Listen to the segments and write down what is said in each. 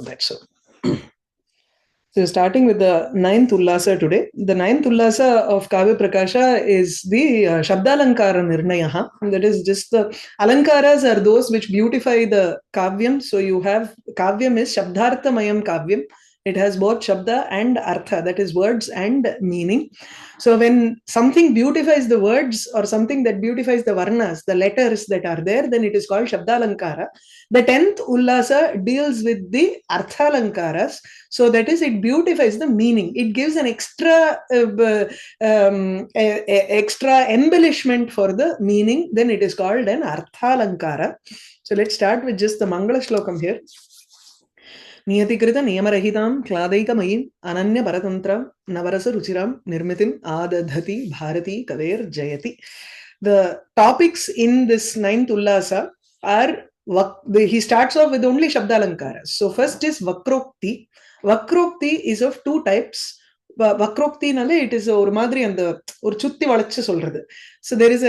That's so. So starting with the ninth Ullasa today. The ninth Ullasa of Kavyaprakasa is the Shabdalankara-nirnaya. That is just the Alankaras are those which beautify the Kavyam. So you have Kavyam is Shabdharthamayam Kavyam. It has both Shabda and Artha, that is words and meaning. So when something beautifies the words or something that beautifies the Varnas, the letters that are there, then it is called Shabdalankara. The 10th Ullasa deals with the Arthalankaras. So that is, it beautifies the meaning. It gives an extra extra embellishment for the meaning. Then it is called an Arthalankara. So let's start with just the Mangala Shlokam here. नियतिकृत नियमरहितां क्लादैकमयीं अनन्य परतंत्रां नवरस रुचिरां निर्मितिं आदधति भारती कवेर जयति. The topics in this ninth Ullasa are, he starts off with only Shabdalankaras. So first is Vakrokti. Vakrokti is of two types. Vakrokti-nale it is ஒரு மாதிரி அந்த ஒரு சுத்தி வளைச்சு சொல்றது. So there is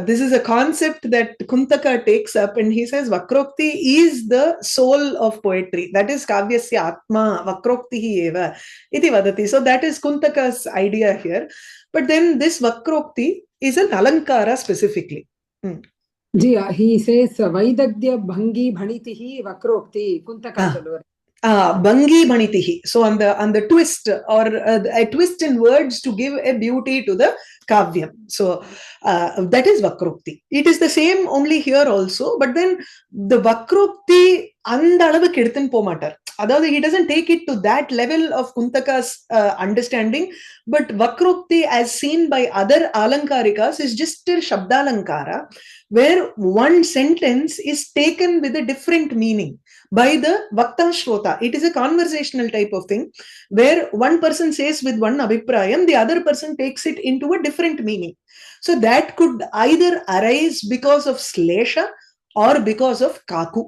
this is a concept that Kuntaka takes up, and he says Vakrokti is the soul of poetry. That is Kavyasya Atma Vakroktihi eva iti vadati. So that is Kuntaka's idea here. But then this Vakrokti is an Alankara specifically. He says Vaidagdya Bhangi Bhanitihi Vakrokti Kuntaka solluvar. Bhangi Bhanitihi. So on the twist, or a twist in words to give a beauty to the Kavyam. So that is Vakrokti. It is the same only here also, but then the Vakrokti and அளவுக்கு எடுத்துன்னு போக மாட்டார். அதாவது he doesn't take it to that level of Kuntaka's understanding, but Vakrokti as seen by other Alankarikas is just still Shabdalankara, where one sentence is taken with a different meaning by the Vakta Shrota. It is a conversational type of thing where one person says with one abhiprayam, the other person takes it into a different meaning. So that could either arise because of Slesha or because of Kaku.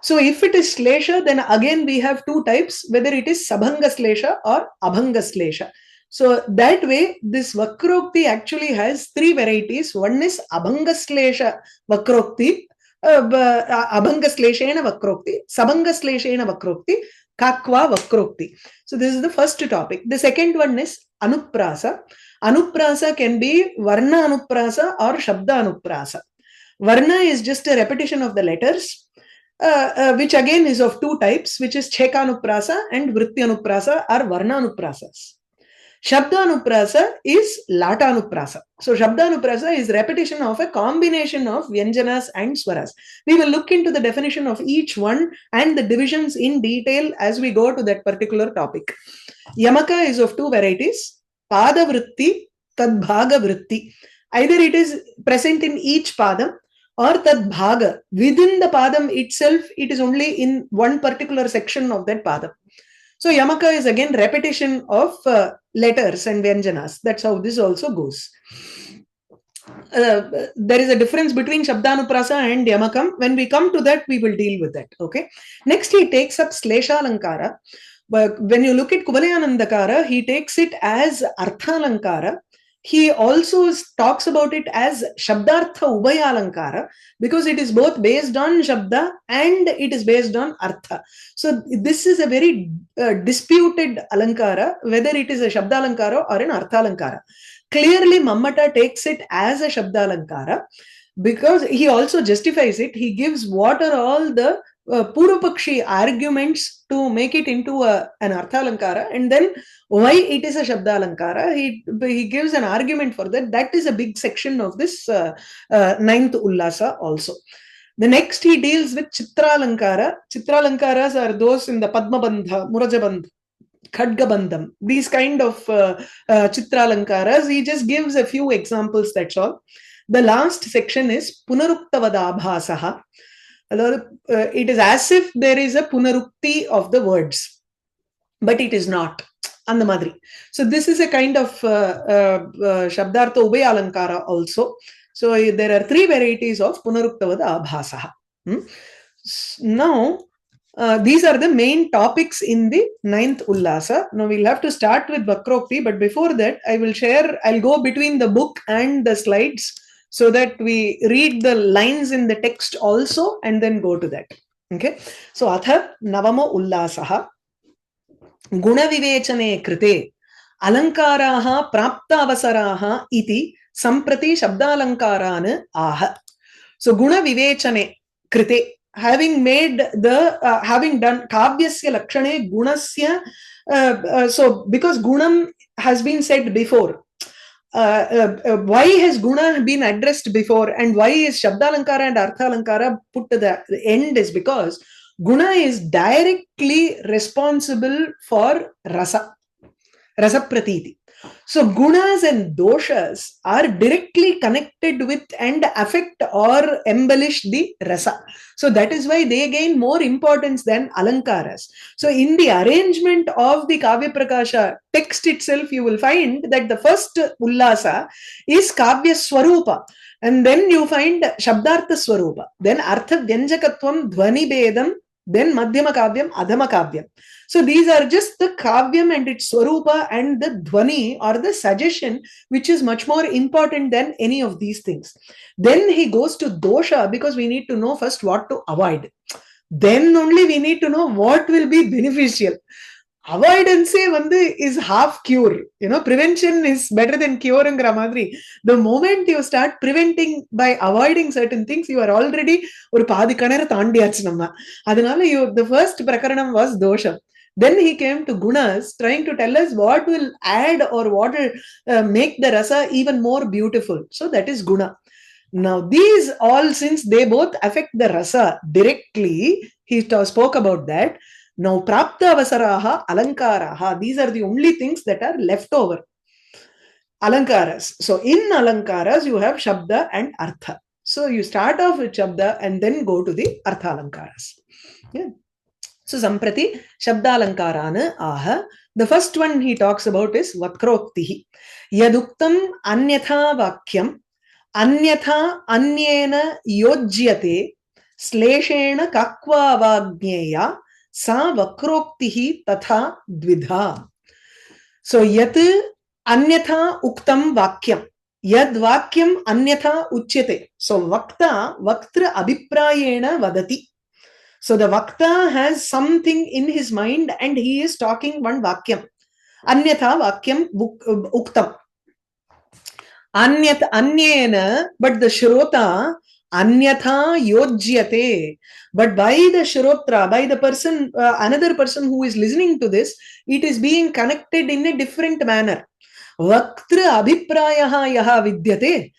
So if it is Slesha, then again we have two types, whether it is Sabhanga Slesha or Abhanga Slesha. So that way, this Vakrokti actually has three varieties. One is Abhanga Slesha Vakrokti, Abhanga Sleshena Vakrokti, Sabhanga Sleshena Vakrokti, Kakva Vakrokti. So this is the first topic. The second one is Anuprasa. Anuprasa can be Varna Anuprasa or Shabda Anuprasa. Varna is just a repetition of the letters, which again is of two types, which is Chekanuprasa and Vrityanuprasa or Varnanuprasas. Shabdanuprasa is Latanuprasa. So Shabdanuprasa is repetition of a combination of Vyanjanas and Swaras. We will look into the definition of each one and the divisions in detail as we go to that particular topic. Yamaka is of two varieties, Pada Vritti, Tadbhaga Vritti. Either it is present in each Padam or Tadbhaga. Within the Padam itself, it is only in one particular section of that Padam. So Yamaka is again repetition of letters and Vyanjanas. That's how this also goes. There is a difference between Shabdanuprasa and Yamakam. When we come to that, we will deal with that. Okay. Next, he takes up Sleshalankara. But when you look at Kuvalayanandakara, he takes it as Arthalankara. He also talks about it as Shabdartha Ubhayalankara, because it is both based on Shabda and it is based on Artha. So this is a very disputed Alankara, whether it is a Shabdalankara or an Arthalankara. Clearly, Mammata takes it as a Shabdalankara because he also justifies it. He gives what are all the Purupakshi arguments to make it into an Arthalankara, and then why it is a Shabdalankara. He gives an argument for that. That is a big section of this ninth Ullasa also. The next he deals with Chitralankara. Chitralankaras are those in the Padmabandha, Murajabandha, Khadgabandham. These kind of Chitralankaras. He just gives a few examples, that's all. The last section is Punaruktavadabhasaha. It is as if there is a punarukti of the words, but it is not. And the Madri. So this is a kind of Shabdartha Ubhayalankara also. So there are three varieties of Punaruktavada Abhasaha. Now, these are the main topics in the ninth Ullasa. Now we'll have to start with Vakrokti, but before that, I'll go between the book and the slides, so that we read the lines in the text also and then go to that. Okay. So, atha navamo ullasaha guna-vivechane krite alankaraha prapta-avasaraha iti samprati shabdalankaran aha. So, guna-vivechane krite, having made the, having done kavyasya lakshane gunasya, so because gunam has been said before, why has guna been addressed before and why is Shabdalankara and Arthalankara put to the end is because guna is directly responsible for rasa pratiti. So gunas and doshas are directly connected with and affect or embellish the rasa. So that is why they gain more importance than alankaras. So in the arrangement of the Kavyaprakasa text itself, you will find that the first Ullasa is Kavya Swarupa. And then you find Shabdartha Swarupa. Then Artha Vyanjakatvam Dhvani Bedam. Then Madhyama Kavyam, Adhama Kavyam. So these are just the Kavyam and its Swarupa and the Dhvani or the suggestion, which is much more important than any of these things. Then he goes to Dosha because we need to know first what to avoid. Then only we need to know what will be beneficial. Avoidance is half cure. Prevention is better than cure. The moment you start preventing by avoiding certain things, you are already the first prakaranam was dosha. Then he came to gunas, trying to tell us what will add or what will make the rasa even more beautiful. So that is guna. Now these all, since they both affect the rasa directly, he spoke about that. Now, prapta avasaraha, alankaraha, these are the only things that are left over. Alankaras. So, in alankaras, you have shabda and artha. So, you start off with shabda and then go to the artha alankaras. Yeah. So, samprati shabdalankarana aha. The first one he talks about is vakroktihi. Yaduktam anyatha vakyam, anyatha anyena yojyate, sleshena kakva vagneya, sa vakroktihi tatha dvidha. So yat anyatha uktam vakyam, yad vakyam anyatha uchyate. So vakta abhiprayena vadati. So the vakta has something in his mind and he is talking one vakyam. Anyatha vakyam uktam. Anyena, but the shrota anyatha yojyate. But by the shrotra, by the person, another person who is listening to this, it is being connected in a different manner. Vaktra abhiprayaha yaha vidyate,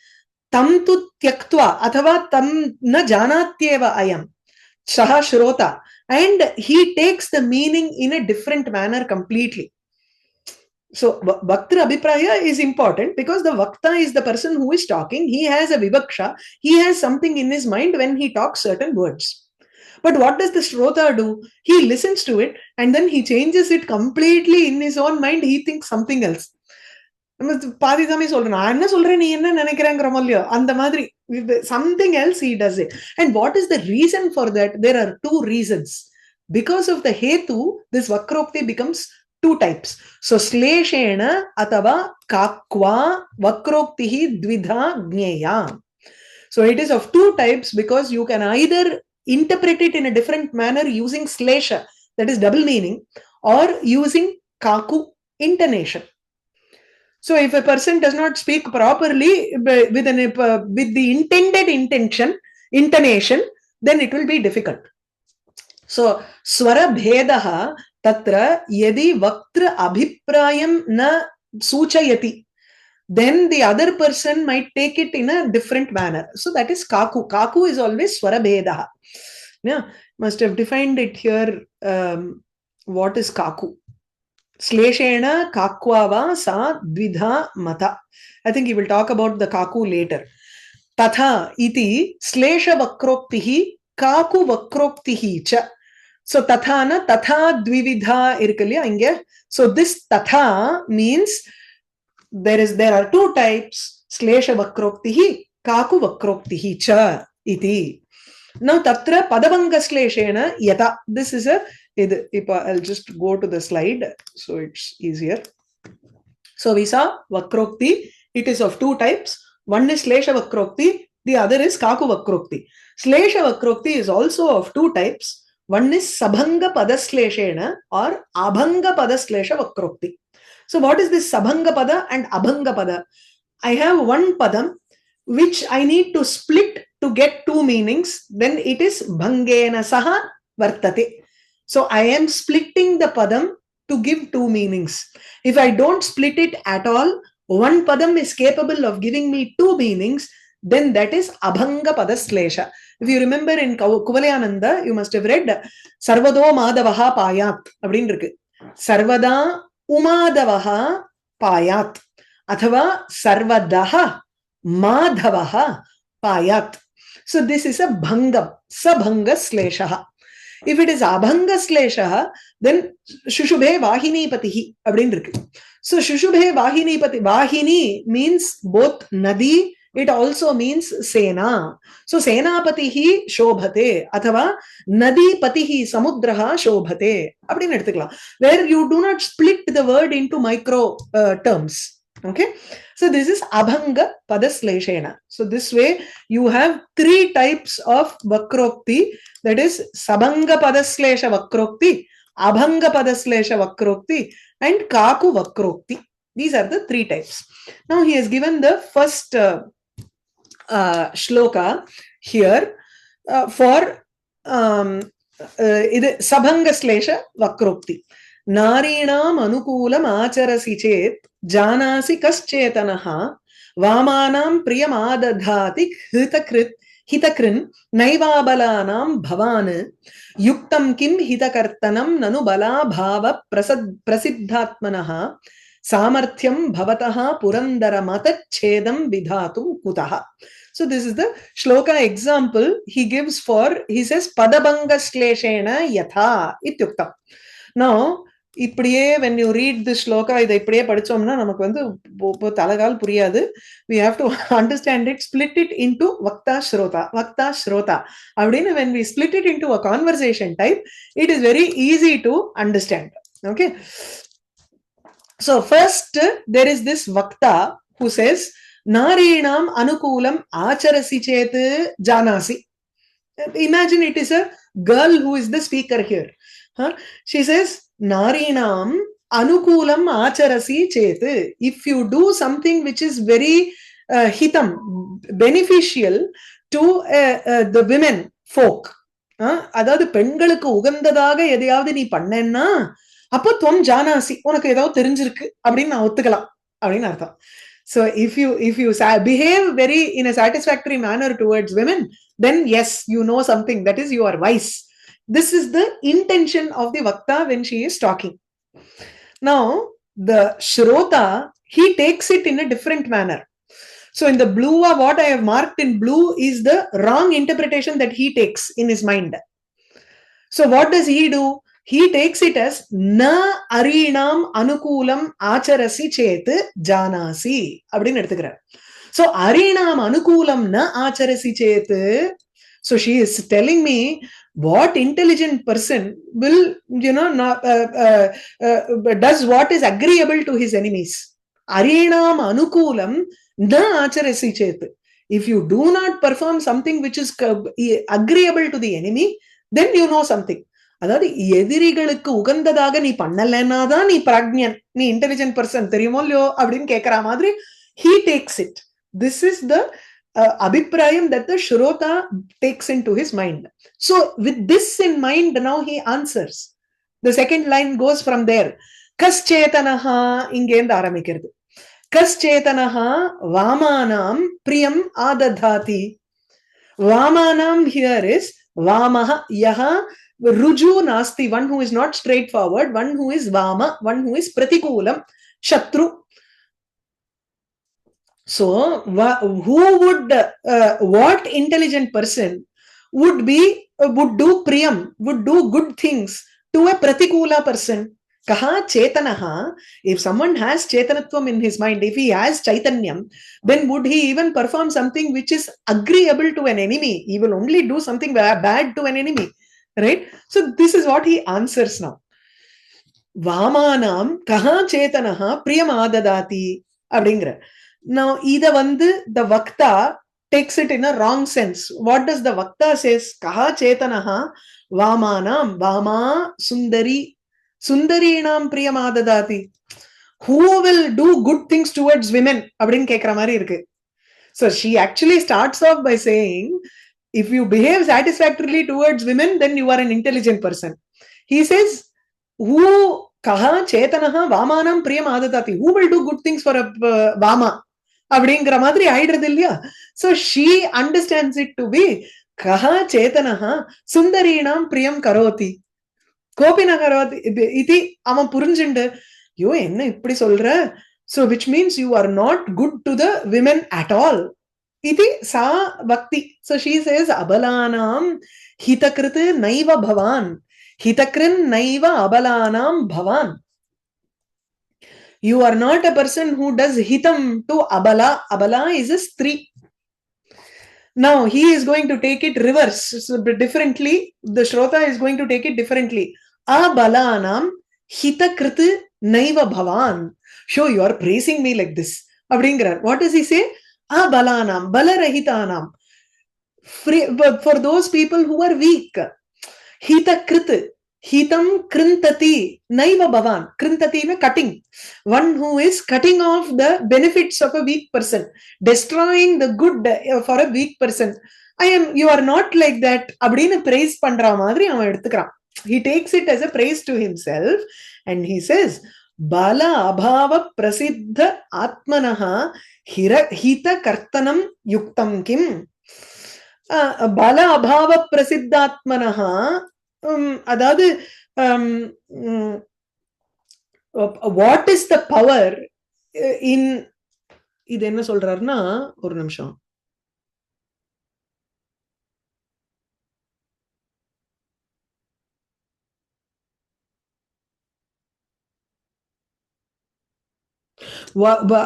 tam tu tyaktva, athava tam na janatyeva ayam, saha shrota. And he takes the meaning in a different manner completely. So, Vaktra Abhipraya is important because the Vakta is the person who is talking. He has a Vivaksha. He has something in his mind when he talks certain words. But what does the Shrota do? He listens to it and then he changes it completely in his own mind. He thinks something else. Something else he does it. And what is the reason for that? There are two reasons. Because of the Hetu, this Vakrokti becomes two types. So, Sleshena atava kakva vakroktihi dvidha gneya. So, it is of two types because you can either interpret it in a different manner using slesha, that is double meaning, or using kaku, intonation. So, if a person does not speak properly with the intended intonation, then it will be difficult. So, swara bhedaha tatra yadi vaktra abhiprayam na suchayati, then the other person might take it in a different manner. So that is kaku. Kaku is always swara bhedaha. Yeah, must have defined it here. What is kaku? Sleshena kakwava sa dvidha mata. I think he will talk about the kaku later. Tatha iti slesha vakroktihi kaku vakroktihi cha. So tathana tatha dvividha irkalya inge. So this tatha means there are two types, slesha vakroktihi kaku vakroktihi cha iti. Now tatra padabanga sleshena yata. This is I'll just go to the slide so it's easier. So we saw vakrokti. It is of two types. One is slesha vakrokti, The other is Kaku Vakrokti. Slesha Vakrokti is also of two types. One is Sabhanga Padasleshena or Abhanga Padaslesha Vakrokti. So what is this Sabhanga Pada and Abhanga Pada? I have one Padam which I need to split to get two meanings. Then it is Bhangena Saha Vartate. So I am splitting the Padam to give two meanings. If I don't split it at all, one Padam is capable of giving me two meanings, then that is Abhanga Padaslesha. If you remember in Kuvalayananda, you must have read Sarvado Madavaha Payat. Sarvada Umadavaha Payat. Athava Sarvadaha Madhavaha Payat. So this is a Bhangam, Sabhanga Sleshaha. If it is Abhanga Sleshaha, then Shushubhe Vahini Patihi. So Shushubhe Vahini Pati. Vahini means both Nadi, it also means Sena. So Sena Patihi Shobhate. Athava Nadi Patihi Samudraha Shobhate. Where you do not split the word into micro terms. Okay, so this is Abhanga Padasleshena. So this way you have three types of Vakrokti, that is Sabhanga Padaslesha Vakrokti, Abhanga Padaslesha Vakrokti, and Kaku Vakrokti. These are the three types. Now he has given the first shloka here for Sabhanga Slesha Vakrokti. Narinam anukulam acharasi chet janasi kaschetanaha vamanam priyamadadhatik hitakrin naivabalanam bhavan yuktam kim hitakartanam nanu bala bhava prasiddhatmanaha samarthyam bhavataha purandara matachedam vidhatum kutaha. So this is the shloka example he gives for, he says padabhanga sleshena yatha ityuktam. Now when you read this shloka, we have to understand it, split it into Vakta Shrota. Vakta Shrota. When we split it into a conversation type, it is very easy to understand. Okay. So first, there is this Vakta who says, Narinam anukulam acharasi chet janasi. Imagine it is a girl who is the speaker here. She says, Narinam anukulam acharasi chet. If you do something which is very hitam, beneficial to the women folk, அதாவது பெண்களுக்கு உகந்ததாக எதையாவது நீ பண்ணேன்னா அப்போ துவம் ஜானாசி, உனக்கு ஏதாவது தெரிஞ்சிருக்கு அப்படின்னு நான் ஒத்துக்கலாம் அப்படின்னு அர்த்தம். So if you behave very in a satisfactory manner towards women, then yes, you know something, that is you are wise. This is the intention of the Vakta when she is talking. Now, the Shrota, he takes it in a different manner. So in the blue, what I have marked in blue is the wrong interpretation that he takes in his mind. So what does he do? He takes it as na arinam anukulam acharasi chet janasi. So arinam anukulam na acharasi chet. So she is telling me what intelligent person will, does what is agreeable to his enemies. Arinam anukulam na acharasi chet. If you do not perform something which is agreeable to the enemy, then you know something. அதாவது எதிரிகளுக்கு உகந்ததாக நீ பண்ணலன்னாதான் நீ பிரக்ஞன், நீ intelligent person, தெரியுமோ இல்லையோ அப்படின்னு கேட்கிற மாதிரி he takes it. This is the abhiprayam that the Shrota takes into his mind. So with this in mind, now he answers. The second line goes from there. Kaschetanaha ingend ஆரம்பிக்கிறது. Kaschetanaha vamanam priyam adadhati. Vamanam here is vamaha yaha ruju nasti, one who is not straightforward, one who is vama, one who is pratikulam, shatru. So who would what intelligent person would do priyam, would do good things to a pratikula person? Kaha chetanaha. If someone has chetanatvam in his mind, if he has chaitanyam, then would he even perform something which is agreeable to an enemy? He will only do something bad to an enemy, right? So this is what he answers now. Vamanam kaha chetanaha priyam adadati abdingra. Now, the Vakta takes it in a wrong sense. What does the Vakta says? Kaha chetanaha vamanam vama sundari sundarinam priyamadadati. Who will do good things towards women? Abdin kekra mari irukku. So she actually starts off by saying, if you behave satisfactorily towards women, then you are an intelligent person. He says, who kaha chetanaha vamanam priyamadadati. Who will do good things for a vama? அப்படிங்கிற மாதிரி ஆயிடுறது இல்லையா? So she understands it to be கஹா சேதனஹா சுந்தரீணாம் பிரியம் கரோதி கோபின கரோதி இது அவன் புரிஞ்சுண்டு யோ என்ன இப்படி சொல்ற? So which means you are not good to the women at all. இது சா பக்தி. So she says அபலானாம் ஹிதக்ருத் நைவ பவான் ஹிதக்ருன் நைவ அபலானாம் பவான். You are not a person who does hitam to abala. Abala is a stri. Now he is going to take it reverse, so differently. The Shrota is going to take it differently. Abalanam hitakrit naiva bhavan. Sure, you are praising me like this. What does he say? Abalanam balarahitanam. For those people who are weak. Hitakrit. Hitam krintati naiva bhavan. Krintati means cutting. One who is cutting off the benefits of a weak person, destroying the good for a weak person. You are not like that. Abdina praise pandra madri avan eduthukaran. He takes it as a praise to himself and he says, Bala abhava prasiddha atmanaha hita kartanam yuktam kim. Bala abhava prasiddha atmanaha. அதாவது what is the power in இது என்ன சொல்றாருன்னா ஒரு நிமிஷம்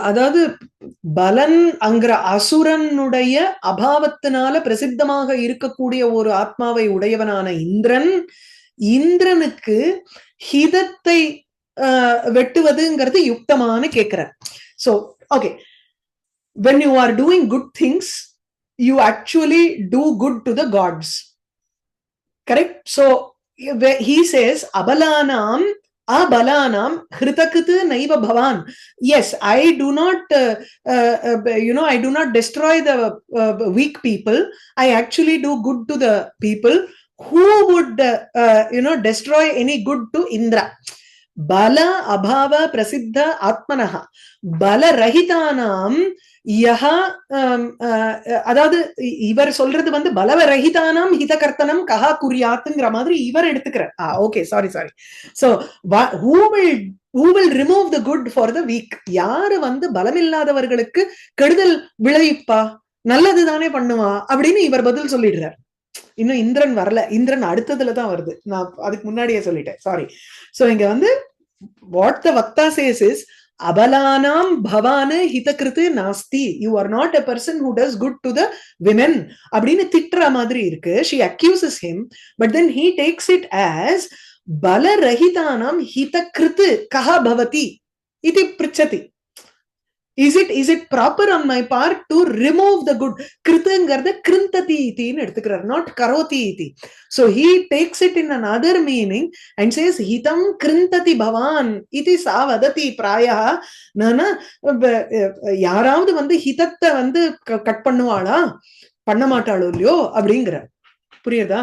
அதாவது பலன் அங்கிற அசுரனுடைய அபாவத்தினால பிரசித்தமாக இருக்கக்கூடிய ஒரு ஆத்மாவை உடையவனான இந்திரனுக்கு ஹிதத்தை வெட்டுவதுங்கிறது யுக்தமானு கேட்கிறார். So okay, when you are doing good things, you actually do good to the gods, correct? So he says abalanam abalanam hritakit naiva bhavan. Yes, I do not I do not destroy the weak people. I actually do good to the people. Who would destroy any good to Indra? Bala abhava prasiddha atmanaha bala rahitanam yaha. அதாவது இவர் சொல்றது வந்து பலவ ரஹிதானாம் ஹிதகர்த்தனம் கஹா குறியாத்துங்கிற மாதிரி இவர் எடுத்துக்கிறார். Okay, sorry. So who will remove the good for the weak? யாரு வந்து பலமில்லாதவர்களுக்கு கெடுதல் விளைவிப்பா, நல்லதுதானே பண்ணுவா அப்படின்னு இவர் பதில் சொல்லிடுறார். இன்னும் இந்திரன் வரல, இந்திரன் அடுத்ததுலதான் வருது. நான் அதுக்கு முன்னாடியே சொல்லிட்டேன், சாரி. சோ இங்க வந்து what the Vakta says is abalanam bhavana hitakritu nasti. You are not a person who does good to the women அப்படின்னு திட்டுற மாதிரி இருக்கு. She accuses him, but then he takes it as bala rahitanam hitakritu kaha bhavati iti prichati. Is it proper on my part to remove the good? Kritangarda krintati iti nu eduthukarar, not karoti iti. So he takes it in another meaning and says hitam krintati bhavan iti savadati prayah. Nana யாராவது வந்து ஹிதத்தை வந்து cut பண்ணுவாளா, பண்ண மாட்டாளோ இல்லையோ அப்படிங்கிற. புரியுதா?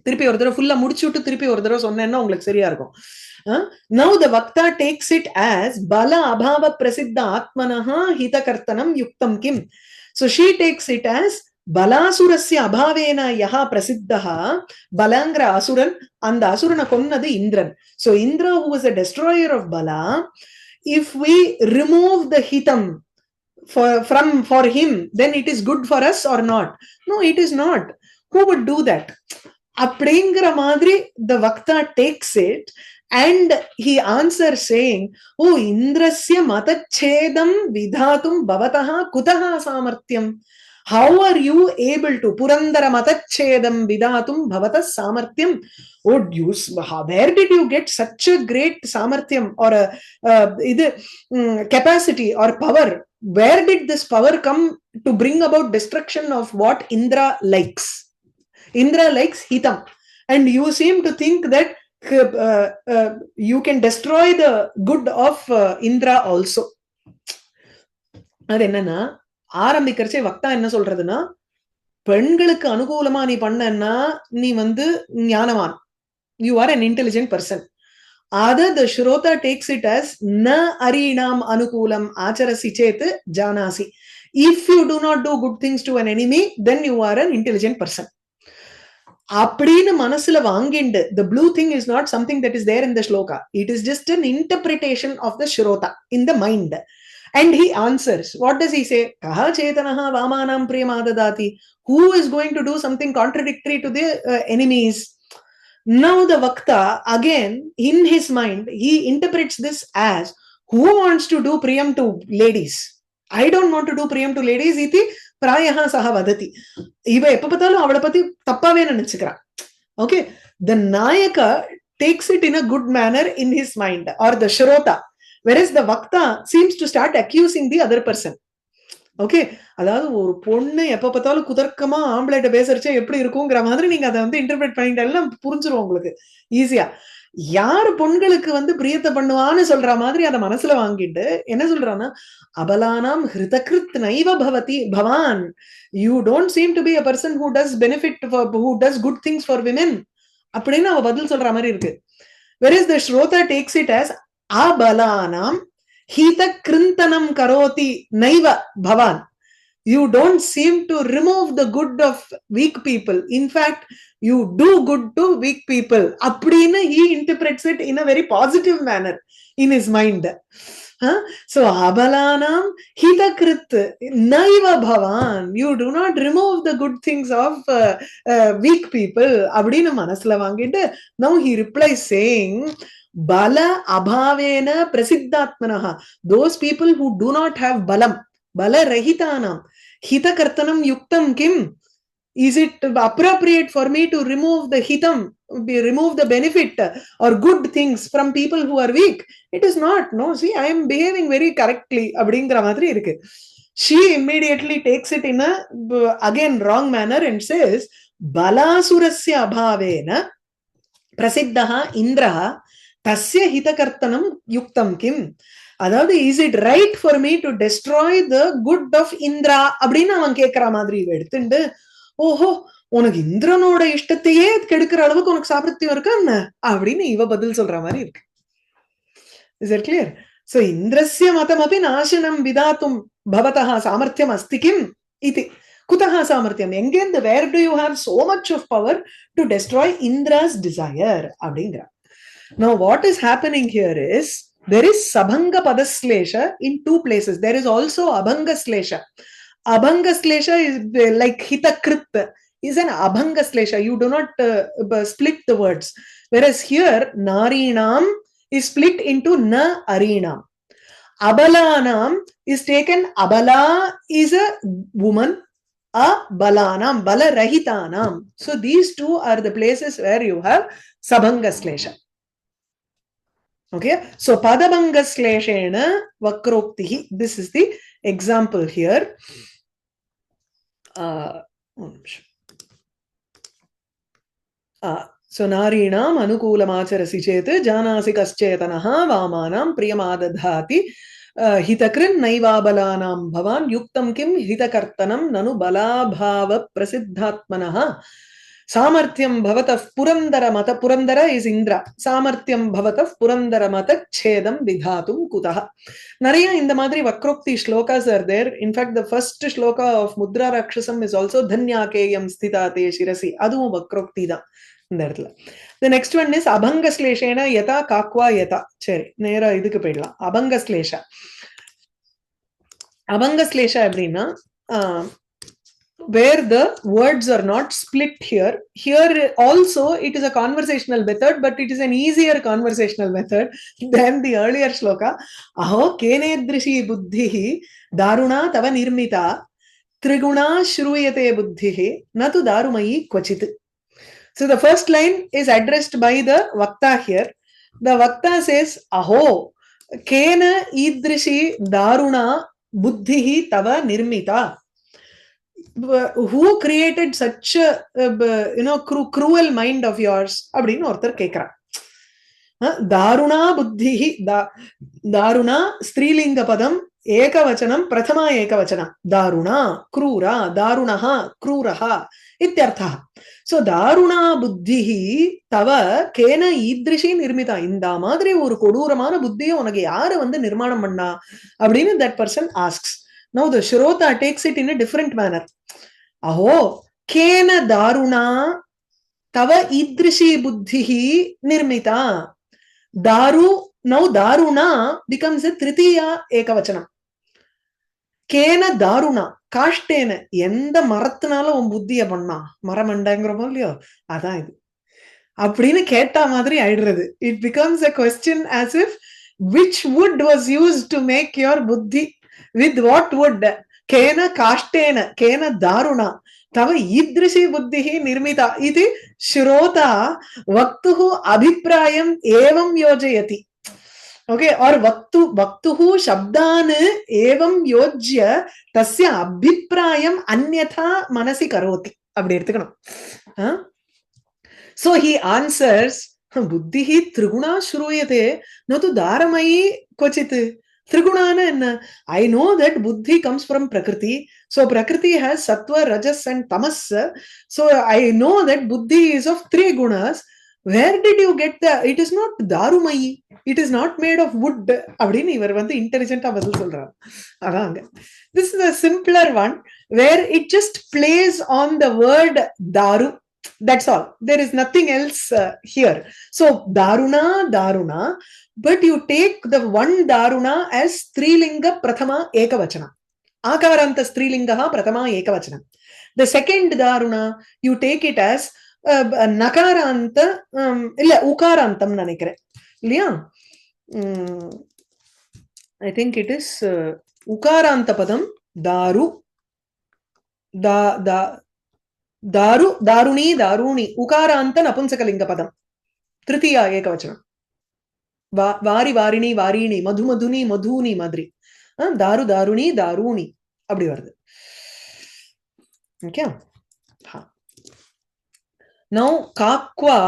திருப்பி ஒரு தடவை ஃபுல்லா முடிச்சு விட்டு திருப்பி ஒரு தடவை சொன்னேன்னா உங்களுக்கு சரியா இருக்கும். Now the Vakta takes it as bala abhava prasiddha atmanaha hitakartanam yuktam kim. So she takes it as balasurasya abhavena yaha prasiddha. Balangra asuran, and asurana konnadu Indran. So Indra, who was a destroyer of Bala, if we remove the hitam for him, then it is good for us or not? No, it is not. Who would do that? அப்படிங்கிற மாதிரி the Vakta takes it. And he answers saying, oh, Indrasya matachedam vidhatum bhavataha kutaha samartyam. How are you able to? Purandara matachedam vidatum bhavata samarthyam. Oh, where did you get such a great samarthyam or a capacity or power? Where did this power come to bring about destruction of what Indra likes? Indra likes hitam. And you seem to think that you can destroy the good of Indra also. அது என்னன்னா ஆரம்பிக்கிறச்சே வக்தா என்ன சொல்றதுன்னா, பெண்களுக்கு அனுகூலமா நீ பண்ணன்னா நீ ஞானவான், you are an intelligent person. Other the Shrota takes it as na arinam anukulam acharasi chet janasi. If you do not do good things to an enemy, then you are an intelligent person. அப்படின்னு மனசுல வாங்கிண்டு, the blue thing is not something that is there in the shloka. It is just an interpretation of the Shrota in the mind. And he answers. What does he say? Kaha chetanaha vamanam priyamadadati. Who is going to do something contradictory to the enemies? Now the Vakta, again, in his mind, he interprets this as, who wants to do priyam to ladies? I don't want to do priyam to ladies. Iti prayaha saha vadati. Iva eppa pathalum avada patti tappave nenichikra. Okay. The Nayaka takes it in a good manner in his mind, or the Shrota. Whereas the Vakta seems to start accusing the other person. Okay, அதாவது ஒரு பொண்ணு எப்ப பார்த்தாலும் குதர்க்கமா ஆம்பளைட்ட பேசுறச்சே எப்படி இருக்குங்கிற மாதிரி நீங்க அதை இன்டர்பிரேட் பண்ணிட்டாலும் புரிஞ்சிரும் உங்களுக்கு ஈஸியா. யாரு பொண்களுக்கு பிரியத்தை பண்ணுவான்னு சொல்ற மாதிரி அதை மனசுல வாங்கிட்டு என்ன சொல்றான்னா, அபலானாம் ஹிருதகிருத் நைவ பவதி பவான், you don't seem to be a person who does benefit for, who does good things for women அப்படின்னு அவ பதில் சொல்ற மாதிரி இருக்கு. Whereas the Shrota takes it as abalanam hita krintanam karoti naiva bhavan. You don't seem to remove the good of weak people. In fact, you do good to weak people. Appadina he interprets it in a very positive manner in his mind. So abalanam hita krit naiva bhavan. You do not remove the good things of weak people. Appadina manasla vaangittu. Now he replies saying, Bala abhavena prasiddhatmanaha. Those people who do not have balam, bala rahitanam, hita kartanam yuktam kim. Is it appropriate for me to remove the hitam, remove the benefit or good things from people who are weak? It is not. No, see, I am behaving very correctly. Abdingra madri irukku. She immediately takes it in a again wrong manner and says, Balasurasya abhavena prasiddhaha indraha tasya hitakartanam yuktam kim. அதாவது, is it right for me to destroy the good of Indra அப்படின்னு அவன் கேட்கிற மாதிரி எடுத்துட்டு, ஓஹோ உனக்கு இந்திரனோட இஷ்டத்தையே கெடுக்கிற அளவுக்கு உனக்கு சாமர்த்தியம் இருக்கா என்ன அப்படின்னு இவ பதில் சொல்ற மாதிரி இருக்கு. Is it clear? So இந்திரஸ்ய மதமபி நாசனம் விதாத்தும் பவதஹ சாமர்த்தியம் அஸ்தி கிம் இதி. குதஹ சாமர்த்தியம், எங்கேந்து, where do you have so much of power to destroy Indra's desire அப்படிங்கிற. Now what is happening here is, there is Sabhanga Padaslesha in two places. There is also Abhanga Slesha. Abhanga Slesha is like Hitakrit is an Abhanga Slesha. You do not split the words. Whereas here Narinam is split into Na Arinam. Abalanam is taken, Abala is a woman, Abalanam, Bala Rahitanam. So these two are the places where you have Sabhanga Slesha. Okay, so padabanga sleshena vakroktihi. This is the example here. So narinam anukulamacharasi chet janasi kaschetanaha vamanam priyamadadhati hitakrin naivabalanam bhavan yuktam kim hitakartanam nanu balabhava prasiddhatmanaha. Samarthyam bhavatah purandara mata. Purandara is Indra. Samarthyam bhavatah purandara mata chedam vidhatum kutaha. Nariya in the madri vakrokti shlokas are there. In fact, the first shloka of Mudra Rakshasam is also dhanyakeyam sthitate shirasi. Adu vakrokti da. The next one is abhanga sleshena yata kakwa yata. Seri, nera idukku poidala. Abhanga slesha. Abhanga slesha appadina where the words are not split here. Here also it is a conversational method, but it is an easier conversational method than the earlier shloka. Aho kenedrishi buddhihi daruna tava nirmita Triguna shruyate buddhihi natu darumayi kvachit. So the first line is addressed by the Vakta here. The Vakta says, Aho, kena idrishi daruna buddhihi tava nirmita. Who created such a cruel mind of yours? அப்படின்னு ஒருத்தர் கேட்கிறா. தாருணா புத்திஹி, தாருணா ஸ்திரீலிங்க பதம், ஏகவச்சனம் பிரதமா ஏகவச்சனம். தாருணா க்ரூரா, தாருணஹா க்ரூரஹா இத்யர்த்தः. So தாருணா புத்திஹி தவ கேன ஈத்ரிஷி நிர்மிதா. இந்த மாதிரி ஒரு கொடூரமான புத்தியை உனக்கு யாரு வந்து நிர்மாணம் பண்ணா அப்படின்னு that person asks. Now the Shrota takes it in a different manner. Aho kena daruna tava idrishi buddhihi nirmita. Daru, now daruna becomes a tritiya ekavachanam. Kena daruna, காஷ்டேன, எந்த மரத்தினால உன் புத்திய பண்ணா, மரமண்டங்கிறோமோ இல்லையோ அதான் இது அப்படின்னு கேட்டா மாதிரி ஆயிடுறது. It becomes a question as if which wood was used to make your buddhi. With what wood? Kena kashtena, kena daruna tava idrishi buddhihi nirmita iti shrota vaktuhu abhiprayam evam yojayati. Okay, or vaktuhu shabdan evam yojya tasya abhiprayam anyatha manasi karoti. அப்படி எடுத்துக்கணும். So he answers, buddhihi triguna shruyate natu daramayi kvachit. Trigunana enna? I know that buddhi comes from Prakriti. So Prakriti has Sattva, Rajas and Tamas. So I know that buddhi is of 3 gunas. Where did you get the? It is not Darumayi. It is not made of wood. அப்படின்னு இவர் வந்து இன்டெலிஜென்ட்டா பதில் சொல்றாரு. அதாங்க. This is a simpler one where it just plays on the word Daru. That's all. There is nothing else here. So Daruna, Daruna. But you take the one Daruna as Strilinga Prathama Ekavachana. Akaranta Strilingaha Prathama Ekavachana. The second Daruna, you take it as Nakaranta, illa Ukarantam nanikre. Liya? I think it is Ukaranta Padam, Daru, Daru, Daruni, Daruni, Ukaranta Napunsakalinga Padam. Tritiya Ekavachana. வாரி வாரிணி வாரிணி, மது மதுனி மதுனி மாதிரி. தாரு தாருணி தாருணி அப்படி வருது. Okay. Now kakwa,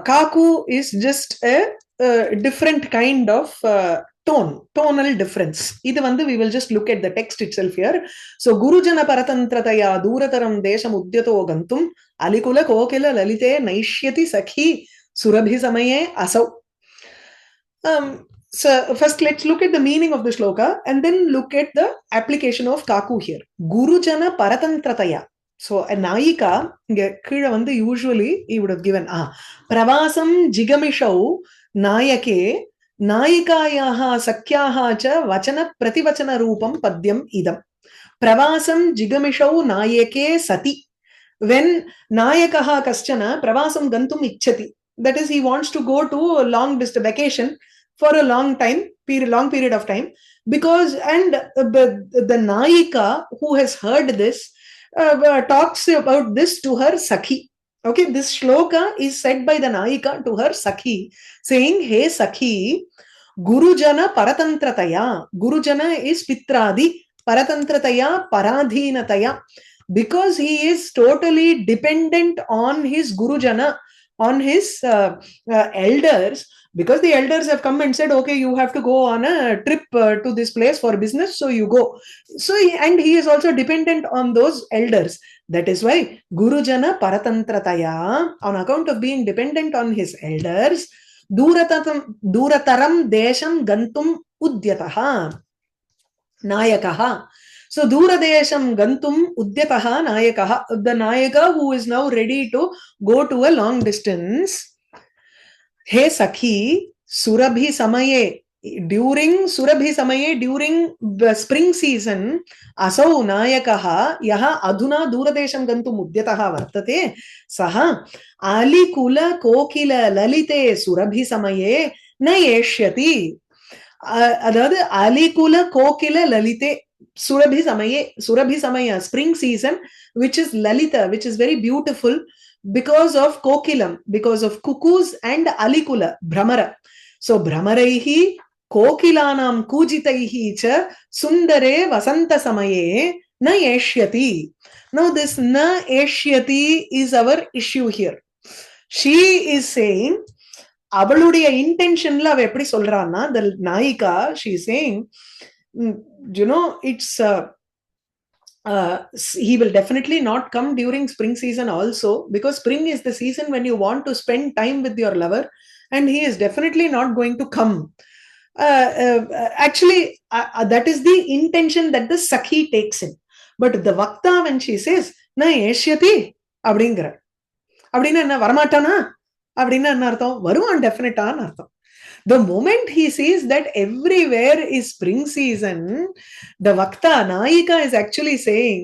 kaku is just a different kind of tonal difference. இது வந்து we will just look at the text itself here. So gurujana paratantrataya durataram desham udyato gantum alikula kokila lalite naishyati sakhi surabhi samaye asau. So first let's look at the meaning of the shloka and then look at the application of kaku here. Gurujana paratantrataya. So a naika இங்க கீழ வந்து usually he would have given pravasam jigamishau nayake नायिकायाः सख्याः च वचन प्रतिवचन रूपं पद्यम् इदम्. प्रवासं जिगमिषौ Nike सति. When नायकः कश्चन प्रवासं गन्तुम् इच्छति, that is he wants to go to a long distance vacation for a long period of time, because and the nayika who has heard this talks about this to her sakhi. Okay, this shloka is said by the Nayika to her Sakhi, saying, Hey Sakhi, Gurujana Paratantrataya. Gurujana is Pitradi, Paratantrataya, Paradhinataya. Because he is totally dependent on his Gurujana, on his elders, because the elders have come and said, okay, you have to go on a trip to this place for business, so you go. So, and he is also dependent on those elders. That is why Gurujana Paratantrataya, on account of being dependent on his elders, Durataram Desham Gantum Udyataha Nayakaha. So Duradesham Gantum Udyataha Nayakaha, the Nayaka who is now ready to go to a long distance. Hey Sakhi, Surabhi Samaye, during Surabhi Samaye, during the spring season, Asau Nayakaha, Yaha Adhuna Duradesham Gantum Udyataha Vartate, Saha Ali Kula Kokila Lalite Surabhi Samaye Nayeshyati. அதாவது அலிகுல Kokila லலிதே Surabhi Samaya, spring season, which is Lalita, which is very beautiful because of Kokilam, because of cuckoos and Alikula, Brahmara. So Brahmaraihi, Kokilanam Kujitaihi cha Sundare Vasanta Samaye na Eshyati. Now this na Eshyati is our issue here. She is saying, அவளுடைய இன்டென்ஷன்ல அவ எப்படி சொல்றான்னா, the நாயிகா, she is saying, you know, it's he will definitely not come during spring season also, because spring is the season when you want to spend time with your lover, and he is definitely not going to come. Actually, that is the intention that the Sakhi takes in. But the Vakta, when she says, na eshyati, அப்படிங்கிற, அப்படின்னா என்ன, வரமாட்டானா அப்படின்னா என்ன அர்த்தம், வருவான் டெஃபினட்டான்னு அர்த்தம். The moment he sees that everywhere is spring season, the Vakta, Nayika, is actually saying,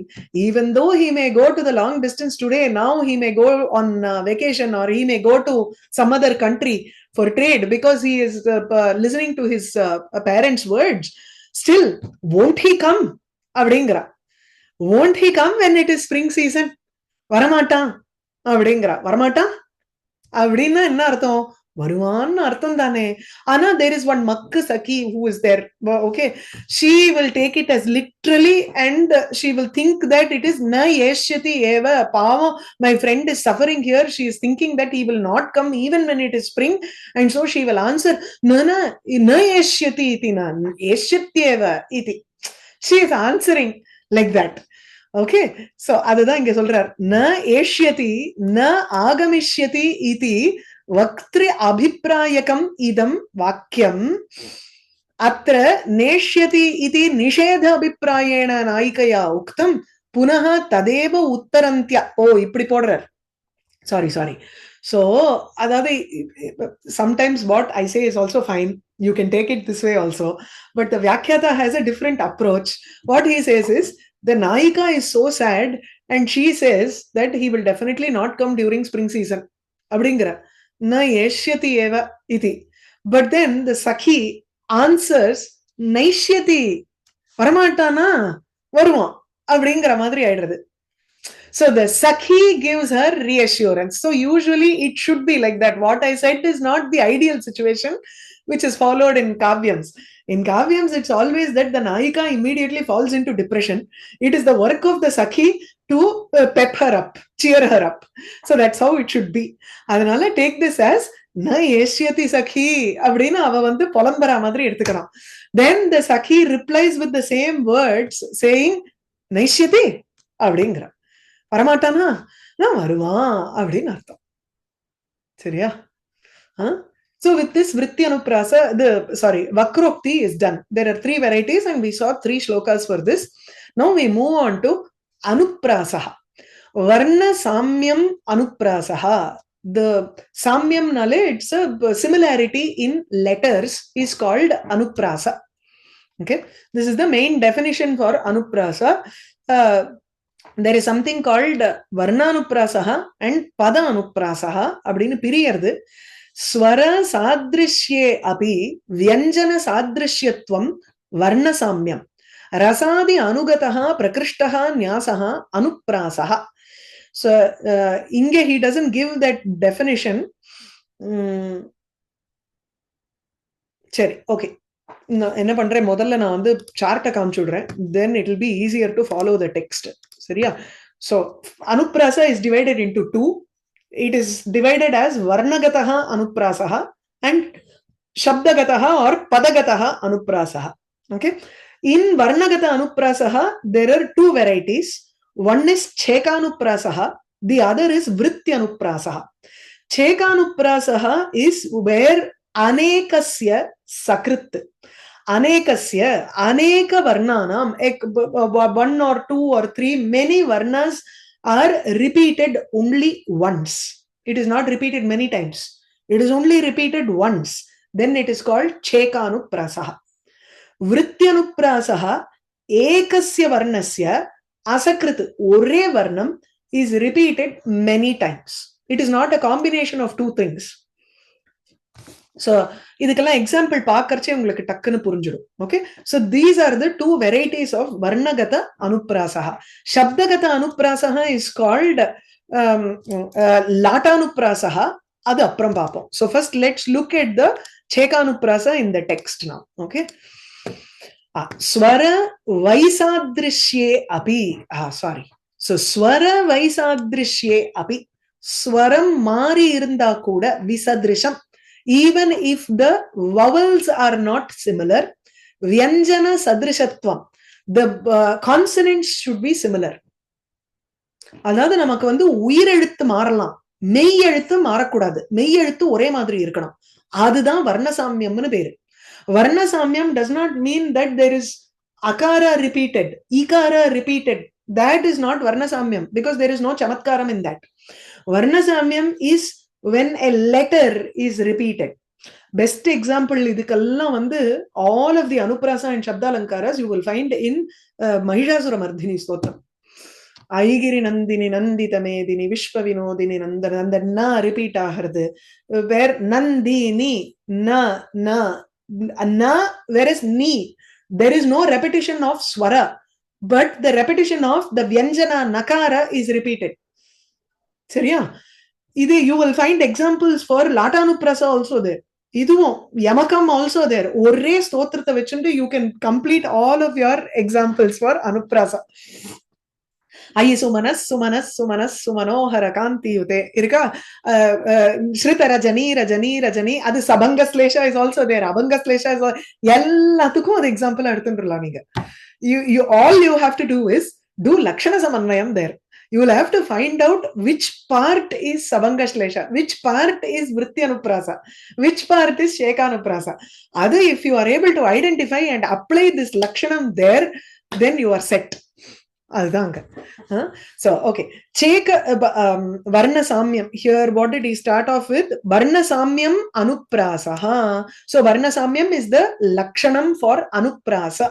even though he may go to the long distance today, now he may go on vacation, or he may go to some other country for trade because he is listening to his parents' words, still, won't he come? Abdingra. Won't he come when it is spring season? Varamata. Abdingra. Varamata? Abdina enna artham? வருவான்னு அர்த்தம் தானே. ஆனா there is one Makka Sakhi who is there. Okay, she will take it as literally, and she will think that it is na yeshyati eva, pavam, my friend is suffering here, she is thinking that he will not come even when it is spring, and so she will answer na yeshyati iti, na yeshyatyeva iti. She is answering like that. Okay, so அதுதான் இங்க சொல்றார், na eshyati na agamishyati iti वक्तृ अभिप्रायकम् इदं वाक्यम् अत्र नेष्यति इति निषेध अभिप्रायेण नायिकया उक्तं पुनः तदेव उत्तरन्त्य. ओ इप्पடி போடுறார், sorry. So அதாவது sometimes what I say is also fine, you can take it this way also, but the Vyakhyata has a different approach. What he says is, the Nayika is so sad and she says that he will definitely not come during spring season அப்படிங்கிற, na yeshyati eva iti. But then the Sakhi answers naishyati, வரமாட்டானா, வருவான் அப்படிங்கிற மாதிரி ஆயிடுறது. So the Sakhi gives her reassurance. So usually it should be like that. What I said is not the ideal situation which is followed in Kavyams. In Kavyams, it's always that the Nayika immediately falls into depression. It is the work of the Sakhi to pep her up, cheer her up. So that's how it should be. Adanala take this as na eshyati Sakhi அப்படினு அவ வந்து புலம்பரா மாதிரி எடுத்துக்கணும். Then the Sakhi replies with the same words saying naishyati அப்படிங்கற, வரமாட்டானா, நான் வருவான் அப்படின்னு அர்த்தம். சரியா? So with this vritti anuprasa, vakrokti is done. There are 3 varieties and we saw 3 shlokas for this. Now we move on to anuprasaha. Varna samyam anuprasaha. The samyam nale, it's a similarity in letters, is called anuprasa. Okay, this is the main definition for anuprasa. There is something called varna anuprasaha and pada anuprasaha அப்படின்னு பிரியறது. ஸ்வர சாத்ருஷ்யே அபி வியஞ்சன சாத்ருஷ்யத்வம் வர்ண சாம்யம், Rashadi அனுகதः பிரகிருஷ்டः ஞாசः அனுப்ராசः. So இங்க he doesn't give that definition. சரி, okay, நான் என்ன பண்றேன், முதல்ல நான் வந்து சார்ட்டை காமிச்சுடுறேன், then it will be easier to follow the text. சரியா? So anuprasa is divided into 2. It is divided as varnagataha anuprasaha and shabdagataha or padagataha anuprasaha. Okay, in varnagata anuprasaha there are 2 varieties. One is chekanuprasaha, the other is vritti anuprasaha. Chekanuprasaha is where anekasya sakrit, anekasya, aneka varnanam, 1 or 2 or 3, many varnas are repeated only once. It is not repeated many times. It is only repeated once. Then it is called chekanuprasaha. Vrittyanuprasaha, ekasya varnasya asakrit, ore varnam is repeated many times. It is not a combination of 2 things. So இதுக்கெல்லாம் example பார்க்கறச்சே உங்களுக்கு டக்குன்னு புரிஞ்சிடும். Okay, so these are the two varieties of varnagata anuprasaha. Shabdagata anuprasaha is called latanuprasaha. அது அப்புறம் பார்ப்போம். So first let's look at the chekanuprasa in the text now. Okay, swara vaisadrisye api, sorry, so swara vaisadrisye api, ஸ்வரம் மாறி இருந்தா கூட விசதிருஷம், even if the vowels are not similar, vyanjana sadrishatvam, the consonants should be similar. அதாவது நமக்கு வந்து உயிரெழுத்து மாறலாம், மெய் எழுத்து மாறக்கூடாது, மெய் எழுத்து ஒரே மாதிரி இருக்கணும். அதுதான் வர்ணசாமியம்னு பேரு. வர்ணசாமியம் does not mean that there is akara repeated, ikara repeated. That is not varnasamyam, because there is no chamatkaram in that. Varnasamyam is when a letter is repeated. Best example idukkallam vandu all of the anuprasa and shabdalankaras you will find in Mahishasura Mardhini stotram. Aigiri nandini nandita medini vishwa vinodini nandana, and the na repeat aharadu, where nandini na whereas ni, there is no repetition of swara, but the repetition of the vyanjana nakara is repeated. சரியா? இது you will find examples for latanuprasa also there. இதுவும் yamakam also there. ஒரே ஸ்தோத்திரத்தை வச்சுட்டு you can complete all of your examples for anuprasa. ஐ சுமனஸ் சுமனஸ் சுமனஸ் சுமனோஹர காந்தியுதே இருக்கா, ஸ்ருத ரஜனி ரஜனி ரஜனி, அது சபங்க ஸ்லேஷா is also there, அபங்க ஸ்லேஷா is, எல்லாத்துக்கும் அது எக்ஸாம்பிள் எடுத்துட்டுலாம். நீங்க all you have to do is do lakshana samanvayam there. You will have to find out which part is sabanga shlesha, which part is vritti anuprasa, which part is shekanuprasa. Adu if you are able to identify and apply this lakshanam there, then you are set. Adanga. So okay, cheka varna samyam, here what did he start off with? Varna samyam anuprasaha. So varna samyam is the lakshanam for anuprasa.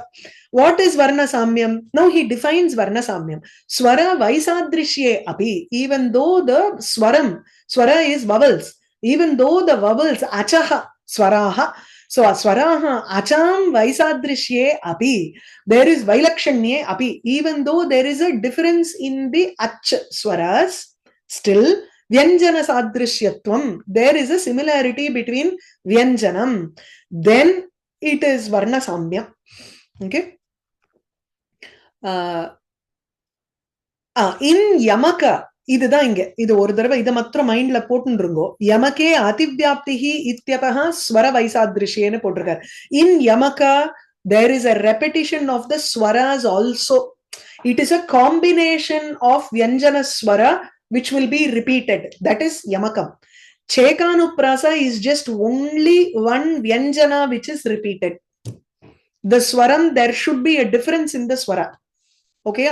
What is varna samyam? Now he defines varna samyam. Swara vaisadrishye api, even though the swara is vowels, even though the vowels achaha swaraha, so swaraha acham vaisadrishye api, there is vailakshanye api, even though there is a difference in the ach swaras, still vyanjana sadrishyatvam, there is a similarity between vyanjanam, then it is varna samyam. Okay, in yamaka, இதுதான் இங்க, இது ஒரு தடவை இதை மாத்திரம் மைண்ட்ல போட்டுருங்கோ. யமகே அதிவியாப்திஹி இத்யதஹ ஸ்வர வைசாத்ரிஷ்யேன்னு போட்டிருக்காரு. இன் Yamaha there is a repetition of the swaras also. It is a combination of vyanjana swara which will be repeated. That is yamakam. Chekanuprasa is just only one vyanjana which is repeated. The swaram, there should be a difference in the swara. Okay,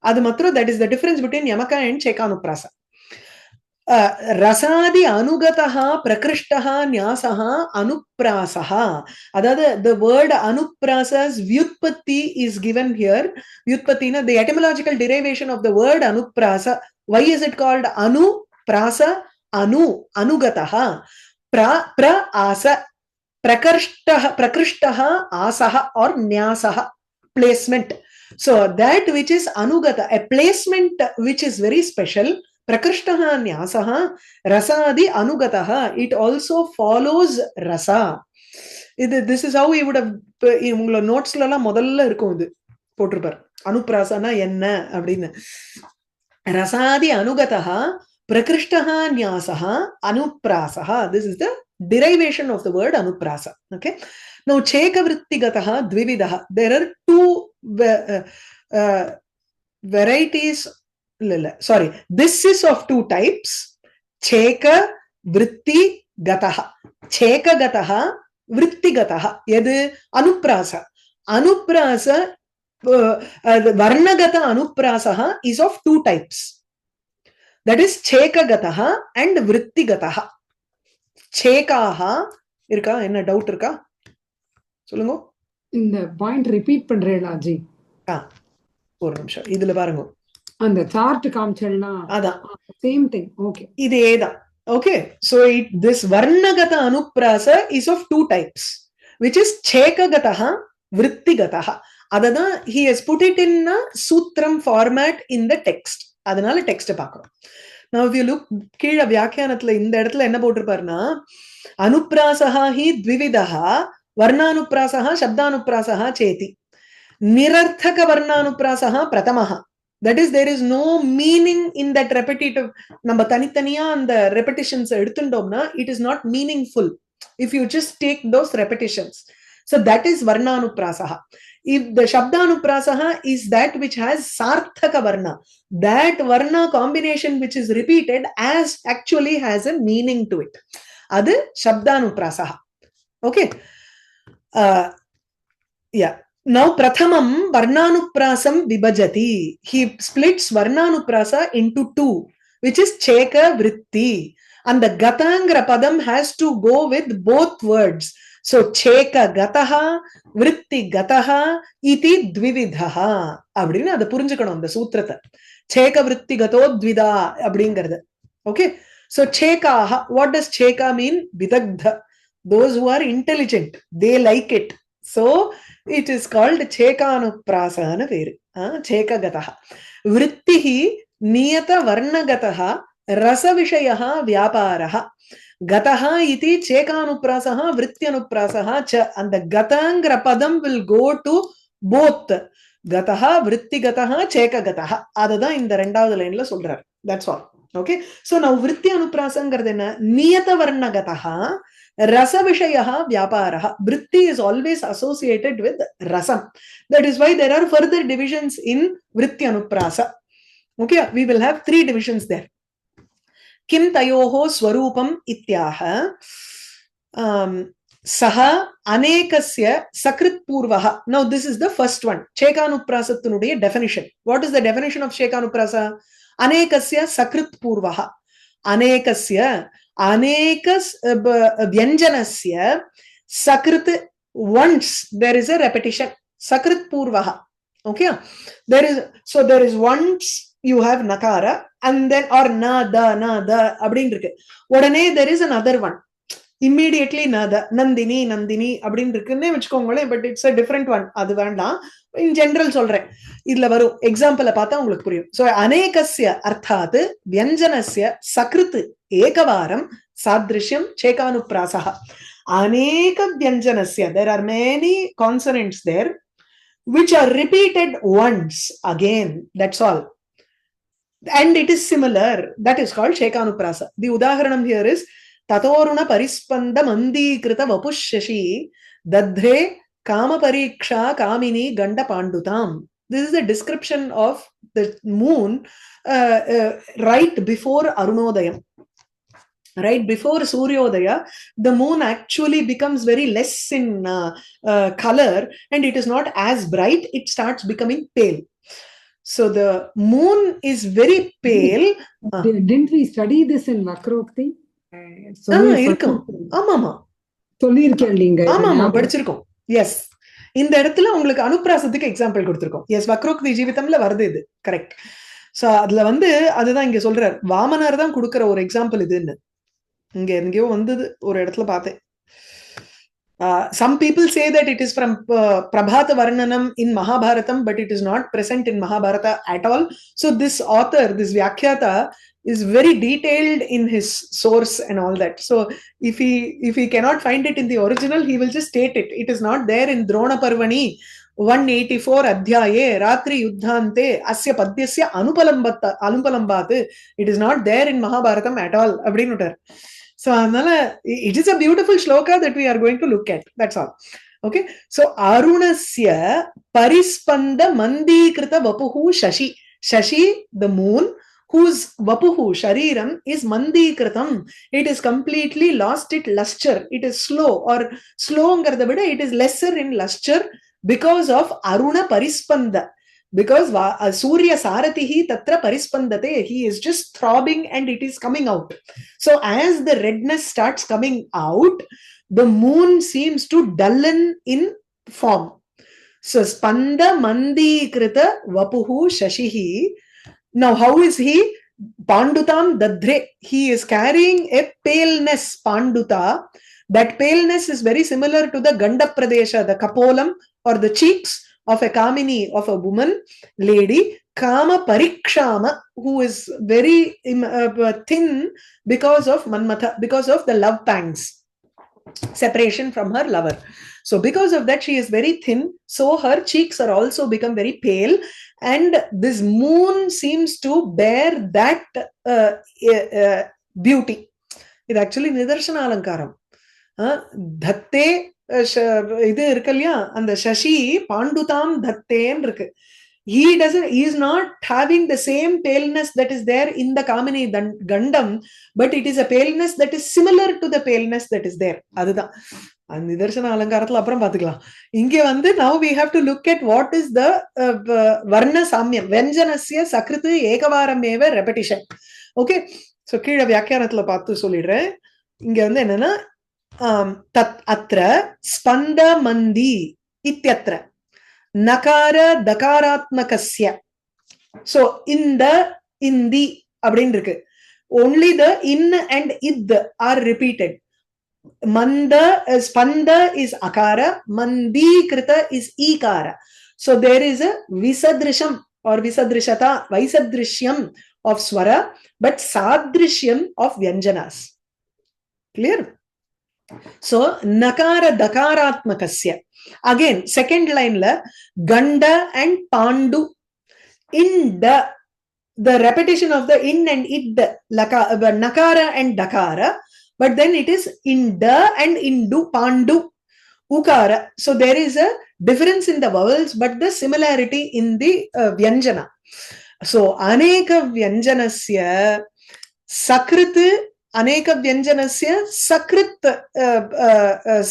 adu matro, that is the difference between yamaka and chekanuprasa. Rasadi anugataha prakrishtaha nyasaha anuprasaha. Adada, the word anuprasa's vyutpatti is given here. Vyutpatti, the etymological derivation of the word anuprasa. Why is it called anuprasa? Anugataha pra asa, prakrishtaha asaha or nyasaha, placement. So that which is anugata, a placement which is very special. Prakrishtaha nyasaha rasadi anugataha, it also follows rasa. This is how we would have, உங்களோட நோட்ஸ்ல எல்லாம் முதல்ல இருக்கும் இது போட்டிருப்பார், அனுப்ராசனா என்ன அப்படின்னு. ரசாதி அனுகதா prakrishtaha nyasaha anuprasaha. This is the derivation of the word anuprasa. Okay, now cheka vrittigataha dvividaha, there are two varieties. Sorry, this is of two types. Cheka vritti gataha. Cheka gataha vritti gataha. Yadu anuprasa. Anuprasa, varnagata anuprasaha is of two types. That is cheka gataha and vritti gataha. Chekaha irka, enna doubt irka solungo? இந்த point repeat பண்றேடா G. ஒரு நிமிஷம், இதுல பாருங்க, அந்த chart காமிச்சல்னா அதான் same thing. Okay, இதேதான். Okay, so this Varnagata Anuprasa is of two types, which is Chekagataha, Vrittigataha. Adana, he has put it in a Sutram format in the text. Adanala text paakrom. Now, if you look, Kira Vyakhyanatla in the Edatla enna potirparna, Anuprasaha hi Dvividaha, Varnanuprasaha, Shabdanuprasaha cheti. Nirarthaka Varnanuprasaha Pratamaha. That is, there is no meaning in that repetitive. Namba tanitaniya and the repetitions edutundomna, it is not meaningful if you just take those repetitions. So that is Varnanuprasaha. If the Shabdanuprasaha is that which has Sarthaka Varna, that Varna combination which is repeated as actually has a meaning to it. Adu Shabdanuprasaha. Okay. Yeah. Now, Prathamam Varnanuprasam Vibhajati. He splits Varnanuprasa into two, which is Cheka Vritti. And the Gatangra Padam has to go with both words. So, Cheka Gataha, Vritti Gataha, Iti Dvividhaha. Abdina, the Purinjakanon, the Sutrata. Cheka Vritti Gato Dvida. Abdingarda. Okay. So, Cheka, what does Cheka mean? Vidagdha. Those who are intelligent, they like it. So, it is called Chekanuprasana Veru. Chekagataha. Vrittihi Niyata Varnagataha Rasavishayaha Vyaparaha. Gataha iti Chekanuprasaha Vrityanuprasaha cha. And the Gatangra Padam will go to both. Gataha, Vrittigataha, Chekagataha. Adada in the rendavathu line la solrar. That's all. Okay. So now Vrityanuprasangarthena Niyata Varnagataha Rasa Vishayaha Vyaparaha. Vritti is always associated with Rasam. That is why there are further divisions in Vrityanuprasa. Okay, we will have three divisions there. Kim Tayoho Swarupam Ityaha Saha Anekasya Sakrit Purvaha. Now, this is the first one. Chekanuprasattunuடைய definition. What is the definition of Chekanuprasa? Anekasya Sakrit Purvaha. Anekasya Anekas Vyanjanasya Sakrit, once there is a repetition. Sakrit Purvaha. Okay. There is once you have Nakara and then or na da abdin irukke. Odane there is another one. Immediately nada Nandini abdin irukne vechukongale, but it's a different one. Adu vanda. In general solren. Idla varu example paatha ungalukku puriyum. So anekasya arthat vyanjanasya sakrit ekavaram sadrishyam Chekanuprasaha. Aneka vyanjanasya. There are many consonants there which are repeated once again. That's all. And it is similar. That is called Chekanuprasa. The udaharanam here is Tatoruna Parispanda Mandikrita Vapushashi Dadre Kama Pariksha Kamini Ganda Pandutam. This is a description of the moon right before Arunodayam. Right before Suryodaya, the moon actually becomes very less in color and it is not as bright. It starts becoming pale. So the moon is very pale. Didn't we study this in Vakrokti? இருக்கும். ஆமாமா சொல்லியிருக்கேன் நீங்க. ஆமாமா படிச்சிருக்கோம். S, இந்த இடத்துல உங்களுக்கு அனுப்ராசத்துக்கு example கொடுத்திருக்கோம். எஸ், வக்ரோக்தி ஜீவிதம்ல வருது இது. கரெக்ட். சோ அதுல அதுதான் இங்க சொல்றார். வாமனர் தான் கொடுக்கிற ஒரு எக்ஸாம்பிள் இதுன்னு. இங்க எங்கேயோ வந்தது ஒரு இடத்துல பார்த்தேன். Some people say that it is from Prabhata Varnanam in Mahabharatam, but it is not present in Mahabharata at all. So this author, this Vyakhyata, is very detailed in his source and all that. So if he cannot find it in the original, he will just state it. It is not there in Drona Parvani 184 Adhyaye Ratri Yuddhante Asya Padyasya Anupalambat. It is not there in Mahabharatam at all. Abdinutar. So it is a beautiful shloka that we are going to look at. That's all. Okay. So Arunasya Parispanda Mandikrita Vapuhu Shashi. Shashi, the moon, whose Vapuhu, Shariram, is Mandikritam. It is completely lost its luster. It is slow or it is lesser in luster because of Aruna Parispanda. Because Surya Saratihi Tatra Parispandate, he is just throbbing and it is coming out. So as the redness starts coming out, the moon seems to dullen in form. So Spanda Mandikrita Vapuhu Shashihi. Now how is he? Pandutam dadre. He is carrying a paleness, Panduta. That paleness is very similar to the Ganda Pradesha, the Kapolam or the cheeks of a Kamini, of a woman, lady. Kama Parikshama, who is very thin because of Mammata, because of the love pangs, separation from her lover. So because of that, she is very thin. So her cheeks are also become very pale. And this moon seems to bear that beauty. It actually Nidarshana Alankaram. Dhatte, இது இருக்கு இல்லையா, அந்த சசி பாண்டுதாம் தத்தேன்னு இருக்கு. He is not having the same paleness that is there in the Kamini Gandam, but it is a paleness that is similar to the paleness that is there. அதுதான் அந்த நிதர்சன அலங்காரத்துல அப்புறம் பாத்துக்கலாம். இங்க வந்து now we have to look at what is the varna samyam, vyanjanasya sakritu ekavarameva repetition. Okay, so கீழே வியாக்கியானத்துல பார்த்து சொல்லிடுறேன். இங்க வந்து என்னன்னா தத் அத்ர ஸ்பந்த மந்தி இத்யத்ர நகார தகாராத்மகஸ்ய. So in the அப்படின்னு இருக்கு. Only the in and id are repeated. Manda, spanda is akara, mandikrita is ikara. So there is a visadrisham or visadrishata, vaisadrishyam of swara, but sadrishyam of vyanjanas. Clear? So nakara dakaratmakasya. Again, second line la ganda and pandu. Inda, the repetition of the in and id, nakara and dakara, but then it is inda and indu, pandu, ukara. So there is a difference in the vowels, but the similarity in the vyanjana. So aneka vyanjanasya sakrit, aneka vyanjanasya sakrit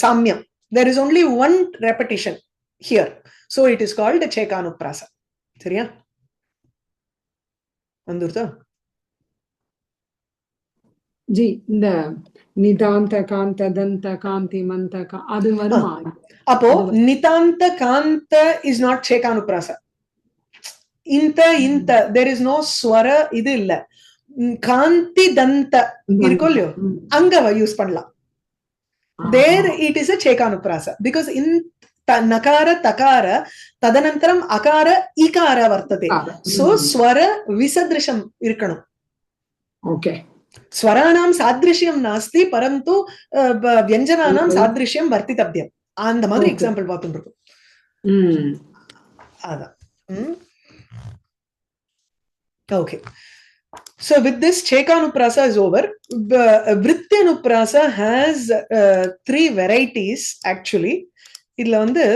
samyam. There is only one repetition here. So it is called Chekanuprasa. Seriya? Andurtha? G இந்த நிதாந்த காந்த தந்த காந்தி மந்த அது வருமா? அப்போ நிதாந்த காந்த is not சேகானுப்ராசா. இந்த there is no swara, இது இல்ல. காந்தி தந்த இருக்கும் இல்லையோ, அங்க யூஸ் பண்ணலாம். There it is a Chekanuprasa because in nakara takara tadanantaram akara ikara vartate. So swara visadrisham irkanum. Okay. Swaranam sadrishyam nasti parantu vyanjananam sadrishyam vartitavdyam. அந்த மாதிரி எக்ஸாம்பிள் பார்த்துட்டு அதான். Okay. So with this, Chekanuprasa is over. Vrityanuprasa has three varieties actually. Idla vandu,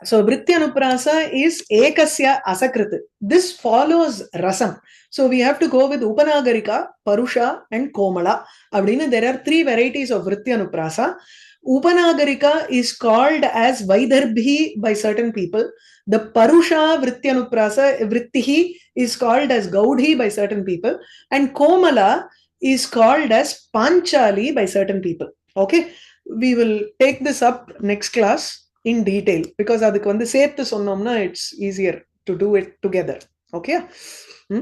so Vrityanuprasa is ekasya asakrit. This follows rasam. So we have to go with Upanagarika, Parusha and Komala. Abdina, there are three varieties of Vrityanuprasa. Upanagarika is called as Vaidarbhi by certain people. The Parusha Vrityanuprasa, Vrittihi, is called as Gaudhi by certain people. And Komala is called as Panchali by certain people. Okay? We will take this up next class in detail because adukku vandu சேர்த்து சொன்னோம்னா it's easier to do it together. Okay?